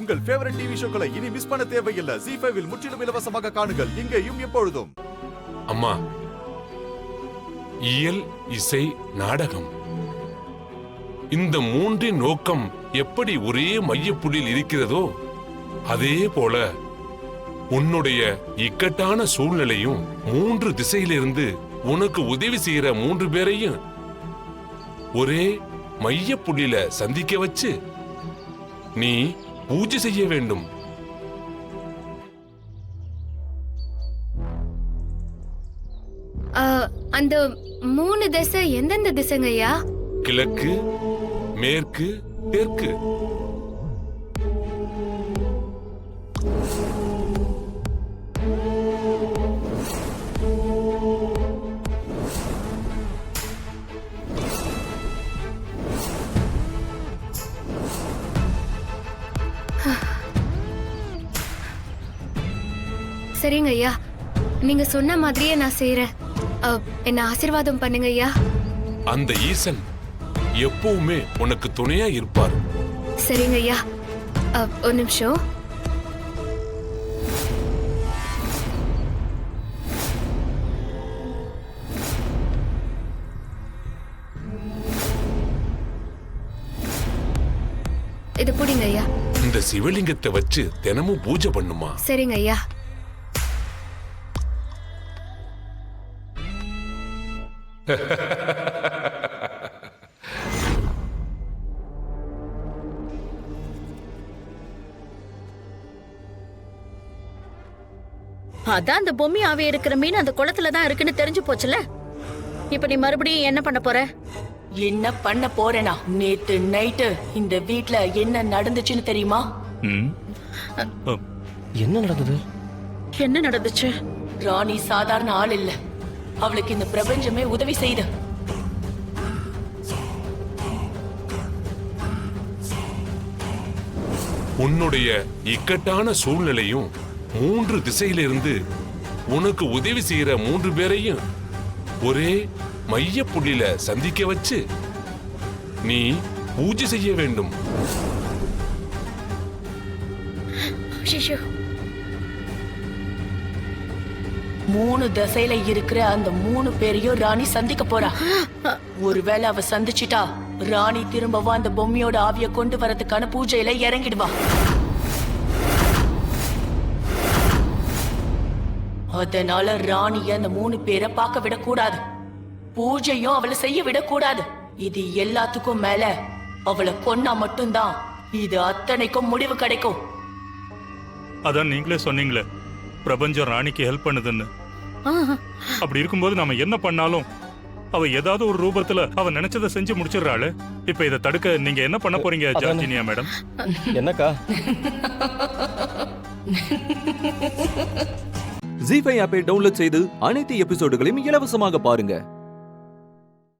உங்கள் favourite TV ஷோக்களை இனி miss பண்ண தேவையில்லை. ZEE5 இல் முற்றிலும் இலவசமாக காணுங்கள், இங்கேயும் எப்பொழுதும். அம்மா, இயல், இசை, நாடகம், இந்த மூன்றின் நோக்கம் எப்படி ஒரே மையப்புள்ளியில் இருக்கிறதோ அதே போல உன்னுடைய இக்கட்டான சூழ்நிலையும் மூன்று திசையிலிருந்து உனக்கு உதவி செய்யற மூன்று பேரையும் ஒரே மையப்புள்ளியில சந்திக்க வச்சு நீ பூஜை செய்ய வேண்டும். அந்த மூணு திசை எந்தெந்த திசைங்கய்யா? கிழக்கு, மேற்கு, தெற்கு. சரிங்க ஐயா, நீங்க சொன்ன மாதிரியே நான் செய்யறேன். என்ன ஆசீர்வாதம் பண்ணுங்க ஐயா. அந்த ஈசன் எப்பவுமே உனக்கு துணையா இருப்பார். சரிங்க ஐயா. ஒரு நிமிஷம். இது புடிங்க ஐயா. இந்த சிவலிங்கத்தை வச்சு தினமும் பூஜை பண்ணுமா? சரிங்க ஐயா. அதான் அந்த பொம்மி ஆவி இருக்கிற மீன் அந்த குளத்துல தான் இருக்குன்னு தெரிஞ்சு போச்சுல. இப்ப நீ மறுபடியும் என்ன பண்ண போற? என்ன பண்ண போறேனா? நேத்து நைட்டு இந்த வீட்ல என்ன நடந்துச்சுன்னு தெரியுமா? என்ன நடந்தது? என்ன நடந்துச்சு? ராணி சாதாரண ஆள் இல்ல. அவளுக்கு இந்த பிரபஞ்சமே உதவி செய்து. உன்னுடைய இக்கட்டான சூழ்நிலையும் மூன்று திசையிலிருந்து உனக்கு உதவி செய்யற மூன்று பேரையும் ஒரே மைய புள்ளியில சந்திக்க வச்சு நீ பூஜை செய்ய வேண்டும். மூணு திசையில இருக்கிற அந்த மூணு பேரையும் ராணி சந்திக்க போறா. ஒருவேளை அவ சந்திச்சிட்டா ராணி திரும்பவா அந்த பொம்மையோட ஆவிய கொண்டு வரதுக்கான பூஜையில இறங்கிடுவா. அதனால ராணிய அந்த மூணு பேரை பார்க்க விடக்கூடாது. பூஜையும் அவளை செய்ய விடக்கூடாது. இது எல்லாத்துக்கும் மேல அவளை கொன்னா மட்டும்தான் இது அத்தனைக்கும் முடிவு கிடைக்கும். அதான் நீங்களே சொன்னீங்களே பிரபஞ்சம் ராணிக்கு ஹெல்ப் பண்ணுதுன்னு. அப்படி இருக்கும்போது நாம என்ன பண்ணாலும் அவ ஏதாவது ஒரு ரூபத்துல அவ நினைச்சதை செஞ்சு முடிச்சிடறாளு. இப்ப இதை தடுக்க நீங்க என்ன பண்ண போறீங்க ஜார்ஜினியா மேடம்? என்னக்கா? ZEE5 ஆப்பை டவுன்லோட் செய்து அனைத்து எபிசோடுகளையும் இலவசமாக பாருங்க.